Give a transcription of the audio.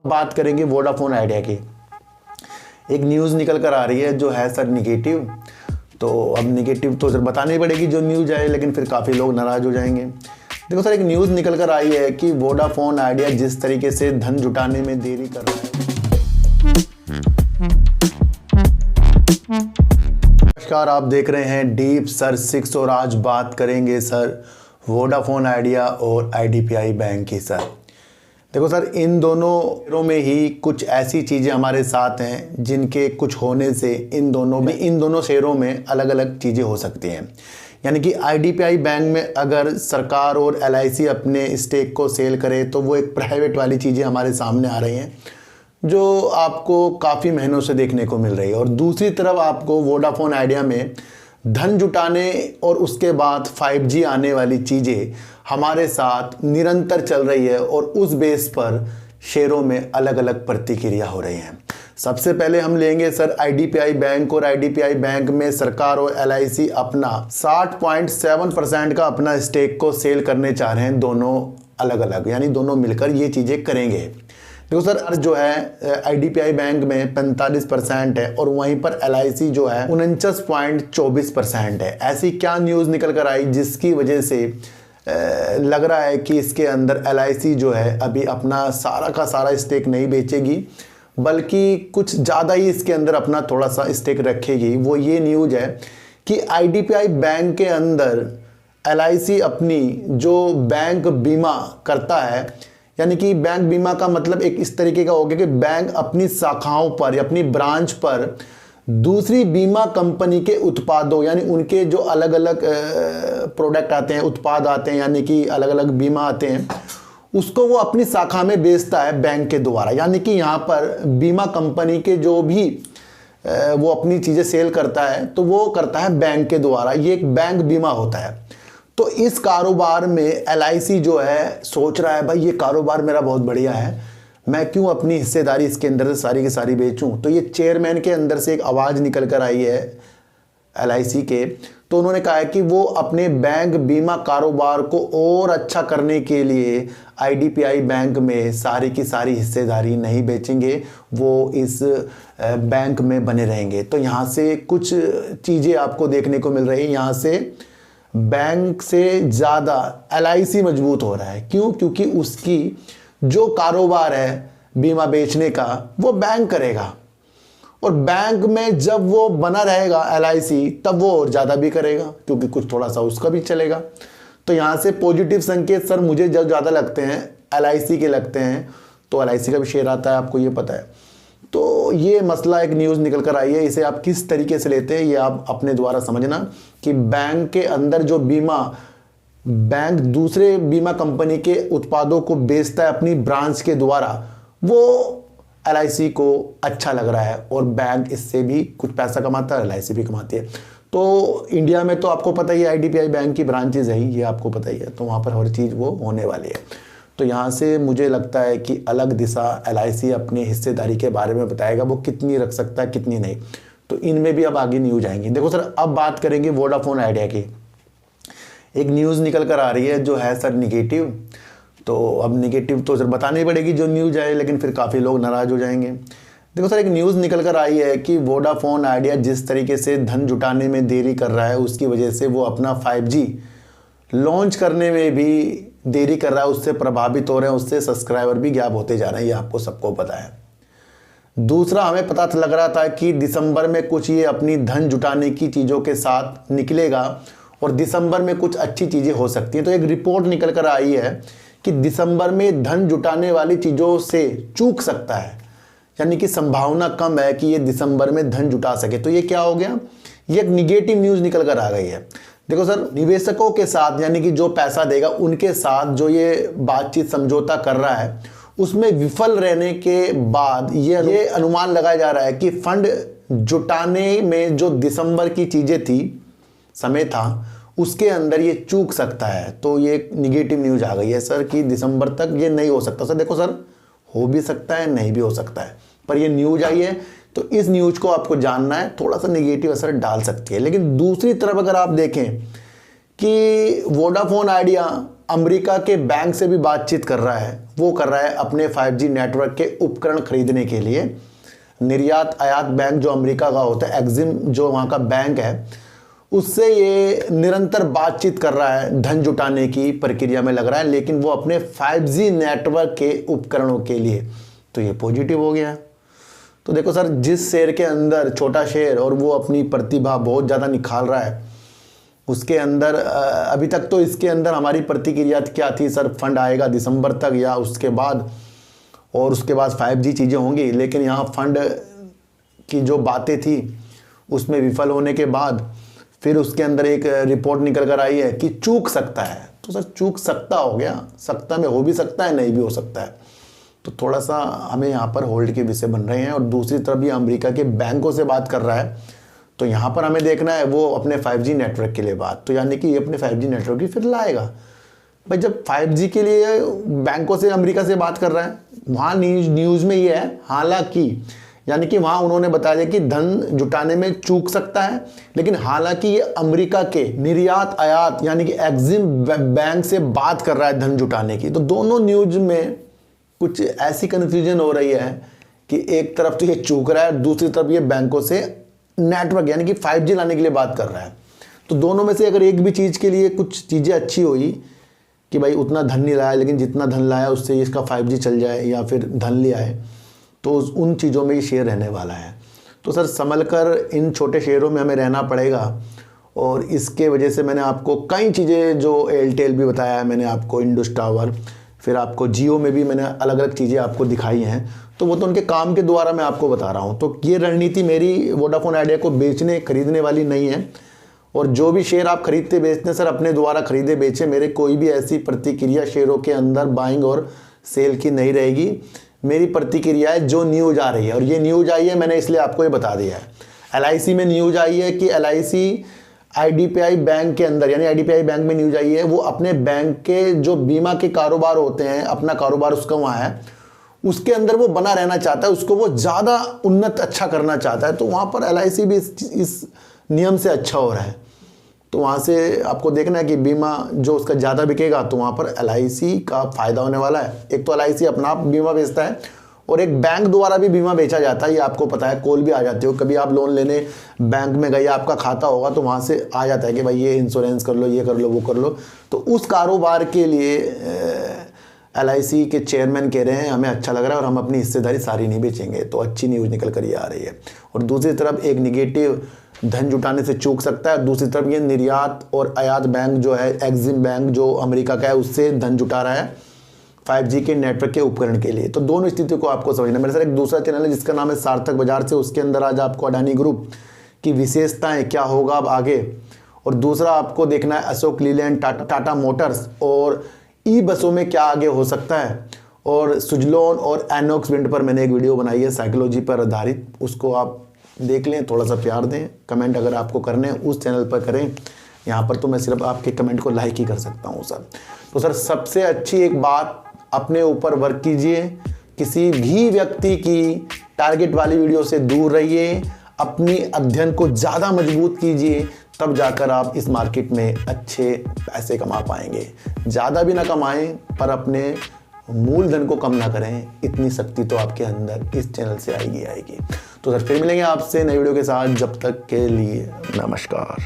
बात करेंगे Vodafone idea की। एक न्यूज़ निकल कर आ रही है जो है सर निगेटिव। तो अब निगेटिव तो सर बतानी पड़ेगी जो न्यूज़ आए, लेकिन फिर काफ़ी लोग नाराज़ हो जाएंगे। देखो सर, एक न्यूज़ निकल कर आई है कि वोडाफोन आइडिया जिस तरीके से धन जुटाने में देरी कर रहा है। नमस्कार, आप देख रहे हैं डीप सर 6 और आज बात करेंगे सर वोडाफोन आइडिया और आईडीपीआई बैंक की। सर देखो सर, इन दोनों शेयरों में ही कुछ ऐसी चीज़ें हमारे साथ हैं जिनके कुछ होने से इन दोनों शेयरों में अलग अलग चीज़ें हो सकती हैं। यानी कि आईडीपीआई बैंक में अगर सरकार और एलआईसी अपने स्टेक को सेल करे तो वो एक प्राइवेट वाली चीज़ें हमारे सामने आ रही हैं जो आपको काफ़ी महीनों से देखने को मिल रही है। और दूसरी तरफ आपको वोडाफोन आइडिया में धन जुटाने और उसके बाद 5G आने वाली चीज़ें हमारे साथ निरंतर चल रही है और उस बेस पर शेयरों में अलग अलग प्रतिक्रिया हो रही है। सबसे पहले हम लेंगे सर आईडीपीआई बैंक, और आईडीपीआई बैंक में सरकार और एलआईसी अपना 60.7% का अपना स्टेक को सेल करने चाह रहे हैं, दोनों अलग अलग, यानी दोनों मिलकर ये चीज़ें करेंगे। देखो सर, जो है आईडीपीआई बैंक में 45% है और वहीं पर एलआईसी जो है 49.24% है। ऐसी क्या न्यूज़ निकल कर आई जिसकी वजह से लग रहा है कि इसके अंदर एलआईसी जो है अभी अपना सारा का सारा स्टेक नहीं बेचेगी, बल्कि कुछ ज़्यादा ही इसके अंदर अपना थोड़ा सा स्टेक रखेगी। वो ये न्यूज़ है कि आईडीपीआई बैंक के अंदर एलआईसी अपनी जो बैंक बीमा करता है, यानी कि बैंक बीमा का मतलब एक इस तरीके का हो गया कि बैंक अपनी शाखाओं पर या अपनी ब्रांच पर दूसरी बीमा कंपनी के उत्पादों, यानी उनके जो अलग अलग प्रोडक्ट आते हैं, उत्पाद आते हैं, यानी कि अलग अलग बीमा आते हैं, उसको वो अपनी शाखा में बेचता है बैंक के द्वारा। यानी कि यहाँ पर बीमा कंपनी के जो भी वो अपनी चीज़ें सेल करता है तो वो करता है बैंक के द्वारा। ये एक बैंक बीमा होता है। तो इस कारोबार में एलआईसी जो है सोच रहा है, भाई ये कारोबार मेरा बहुत बढ़िया है, मैं क्यों अपनी हिस्सेदारी इसके अंदर से सारी की सारी बेचूं। तो ये चेयरमैन के अंदर से एक आवाज़ निकल कर आई है एलआईसी के, तो उन्होंने कहा है कि वो अपने बैंक बीमा कारोबार को और अच्छा करने के लिए आईडीपीआई बैंक में सारी की सारी हिस्सेदारी नहीं बेचेंगे, वो इस बैंक में बने रहेंगे। तो यहाँ से कुछ चीज़ें आपको देखने को मिल रही है। यहाँ से बैंक से ज़्यादा एलआईसी मजबूत हो रहा है। क्यों? क्योंकि उसकी जो कारोबार है बीमा बेचने का वो बैंक करेगा, और बैंक में जब वो बना रहेगा एलआईसी तब वो और ज़्यादा भी करेगा, क्योंकि कुछ थोड़ा सा उसका भी चलेगा। तो यहाँ से पॉजिटिव संकेत सर मुझे जब ज़्यादा लगते हैं एलआईसी के लगते हैं, तो एलआईसी का भी शेयर आता है, आपको ये पता है। तो ये मसला एक न्यूज़ निकल कर आई है, इसे आप किस तरीके से लेते हैं ये आप अपने द्वारा समझना कि बैंक के अंदर जो बीमा, बैंक दूसरे बीमा कंपनी के उत्पादों को बेचता है अपनी ब्रांच के द्वारा, वो एलआईसी को अच्छा लग रहा है और बैंक इससे भी कुछ पैसा कमाता है, एलआईसी भी कमाती है। तो इंडिया में तो आपको पता ही है आईडीपीआई बैंक की ब्रांचेज है, ये आपको पता ही है, तो वहाँ पर हर चीज़ वो होने वाली है। तो यहाँ से मुझे लगता है कि अलग दिशा एलआईसी अपनी हिस्सेदारी के बारे में बताएगा, वो कितनी रख सकता है कितनी नहीं। तो इनमें भी अब आगे न्यूज आएंगी। देखो सर, अब बात करेंगे वोडाफोन आइडिया की। एक न्यूज़ निकल कर आ रही है जो है सर निगेटिव। तो अब निगेटिव तो सर बतानी पड़ेगी जो न्यूज़ आए, लेकिन फिर काफ़ी लोग नाराज़ हो जाएंगे। देखो सर, एक न्यूज़ निकल कर आई है कि वोडाफोन आइडिया जिस तरीके से धन जुटाने में देरी कर रहा है उसकी वजह से वो अपना 5G लॉन्च करने में भी देरी कर रहा है, उससे प्रभावित हो रहे हैं, उससे सब्सक्राइबर भी गायब होते जा रहे हैं, ये आपको सबको पता है। दूसरा, हमें पता लग रहा था कि दिसंबर में कुछ ये अपनी धन जुटाने की चीज़ों के साथ निकलेगा और दिसंबर में कुछ अच्छी चीज़ें हो सकती हैं। तो एक रिपोर्ट निकल कर आई है कि दिसंबर में धन जुटाने वाली चीज़ों से चूक सकता है, यानी कि संभावना कम है कि ये दिसंबर में धन जुटा सके। तो ये क्या हो गया, ये एक निगेटिव न्यूज़ निकल कर आ गई है। देखो सर, निवेशकों के साथ, यानी कि जो पैसा देगा उनके साथ जो ये बातचीत समझौता कर रहा है उसमें विफल रहने के बाद ये अनुमान लगाया जा रहा है कि फंड जुटाने में जो दिसंबर की चीज़ें थी, समय था, उसके अंदर ये चूक सकता है। तो ये निगेटिव न्यूज़ आ गई है सर कि दिसंबर तक ये नहीं हो सकता। सर देखो सर, हो भी सकता है नहीं भी हो सकता है, पर ये न्यूज़ आई है तो इस न्यूज़ को आपको जानना है, थोड़ा सा नेगेटिव असर डाल सकती है। लेकिन दूसरी तरफ अगर आप देखें कि वोडाफोन आइडिया अमेरिका के बैंक से भी बातचीत कर रहा है। वो कर रहा है अपने 5G नेटवर्क के उपकरण खरीदने के लिए। निर्यात आयात बैंक जो अमेरिका का होता है, एक्जिम जो वहाँ का बैंक है, उससे ये निरंतर बातचीत कर रहा है, धन जुटाने की प्रक्रिया में लग रहा है, लेकिन वो अपने 5G नेटवर्क के उपकरणों के लिए। तो ये पॉजिटिव हो गया। तो देखो सर, जिस शेयर के अंदर, छोटा शेयर और वो अपनी प्रतिभा बहुत ज़्यादा निखार रहा है, उसके अंदर अभी तक तो इसके अंदर हमारी प्रतिक्रिया क्या थी सर, फंड आएगा दिसंबर तक या उसके बाद, और उसके बाद 5G चीज़ें होंगी। लेकिन यहाँ फंड की जो बातें थी उसमें विफल होने के बाद फिर उसके अंदर एक रिपोर्ट निकल कर आई है कि चूक सकता है। तो सर चूक सकता हो गया, सकता में हो भी सकता है, नहीं भी हो सकता है। तो थोड़ा सा हमें यहाँ पर होल्ड के विषय बन रहे हैं। और दूसरी तरफ ये अमेरिका के बैंकों से बात कर रहा है, तो यहाँ पर हमें देखना है वो अपने 5G नेटवर्क के लिए बात, तो यानी कि ये अपने 5G नेटवर्क की फिर लाएगा। भाई जब 5G के लिए बैंकों से, अमेरिका से बात कर रहा है, वहाँ न्यूज़ में ये है, हालांकि यानी कि वहाँ उन्होंने बताया कि धन जुटाने में चूक सकता है, लेकिन हालांकि ये अमेरिका के निर्यात आयात यानी कि एक्जिम बैंक से बात कर रहा है धन जुटाने की। तो दोनों न्यूज़ में कुछ ऐसी कन्फ्यूजन हो रही है कि एक तरफ तो ये चूक रहा है, दूसरी तरफ ये बैंकों से नेटवर्क यानी कि 5G लाने के लिए बात कर रहा है। तो दोनों में से अगर एक भी चीज़ के लिए कुछ चीज़ें अच्छी हुई कि भाई उतना धन नहीं लाया, लेकिन जितना धन लाया उससे इसका 5G चल जाए, या फिर धन लिया है, तो उन चीज़ों में ये शेयर रहने वाला है। तो सर संभल कर इन छोटे शेयरों में हमें रहना पड़ेगा। और इसके वजह से मैंने आपको कई चीज़ें, जो एयरटेल भी बताया है मैंने आपको, इंडस टावर, फिर आपको जियो में भी मैंने अलग अलग चीज़ें आपको दिखाई हैं। तो वो तो उनके काम के द्वारा मैं आपको बता रहा हूँ। तो ये रणनीति मेरी वोडाफोन आइडिया को बेचने खरीदने वाली नहीं है। और जो भी शेयर आप खरीदते बेचते हैं सर, अपने द्वारा खरीदे बेचे, मेरे कोई भी ऐसी प्रतिक्रिया शेयरों के अंदर बाइंग और सेल की नहीं रहेगी। मेरी प्रतिक्रिया है जो न्यूज़ आ रही है, और ये न्यूज़ आई है मैंने इसलिए आपको ये बता दिया है। LIC में न्यूज़ आई है कि LIC IDPI बैंक के अंदर, यानी IDPI बैंक में न्यूज़ आई है, वो अपने बैंक के जो बीमा के कारोबार होते हैं, अपना कारोबार उसका वहाँ है, उसके अंदर वो बना रहना चाहता है, उसको वो ज़्यादा उन्नत अच्छा करना चाहता है। तो वहाँ पर LIC भी इस नियम से अच्छा हो रहा है। तो वहाँ से आपको देखना है कि बीमा जो उसका ज़्यादा बिकेगा, तो वहाँ पर LIC का फ़ायदा होने वाला है। एक तो LIC अपना बीमा बेचता है, और एक बैंक द्वारा भी बीमा बेचा जाता है। ये आपको पता है, कॉल भी आ जाती हो, कभी आप लोन लेने बैंक में गए, आपका खाता होगा तो वहाँ से आ जाता है कि भाई ये इंश्योरेंस कर लो, ये कर लो, वो कर लो। तो उस कारोबार के लिए LIC के चेयरमैन कह रहे हैं हमें अच्छा लग रहा है और हम अपनी हिस्सेदारी सारी नहीं बेचेंगे। तो अच्छी न्यूज़ निकल कर ये आ रही है। और दूसरी तरफ एक निगेटिव, धन जुटाने से चूक सकता है, दूसरी तरफ ये निर्यात और आयात बैंक जो है, एक्जिम बैंक जो अमेरिका का है, उससे धन जुटा रहा है 5G के नेटवर्क के उपकरण के लिए। तो दोनों स्थिति को आपको समझना। मेरे साथ एक दूसरा चैनल है जिसका नाम है सार्थक बाजार से, उसके अंदर आज आपको अडानी ग्रुप की विशेषताएं, क्या होगा अब आगे, और दूसरा आपको देखना है अशोक लीलैंड, टाटा मोटर्स और ई बसों में क्या आगे हो सकता है। और सुजलॉन और एनॉक्स विंड पर मैंने एक वीडियो बनाई है साइकोलॉजी पर आधारित, उसको आप देख लें, थोड़ा सा प्यार दें। कमेंट अगर आपको करने हैं उस चैनल पर करें, यहाँ पर तो मैं सिर्फ आपके कमेंट को लाइक ही कर सकता हूँ सर। तो सर सबसे अच्छी एक बात, अपने ऊपर वर्क कीजिए, किसी भी व्यक्ति की टारगेट वाली वीडियो से दूर रहिए, अपनी अध्ययन को ज़्यादा मजबूत कीजिए, तब जाकर आप इस मार्केट में अच्छे पैसे कमा पाएंगे। ज़्यादा भी ना कमाएं पर अपने मूलधन को कम ना करें, इतनी शक्ति तो आपके अंदर इस चैनल से आएगी। तो सर फिर मिलेंगे आपसे नई वीडियो के साथ, जब तक के लिए नमस्कार।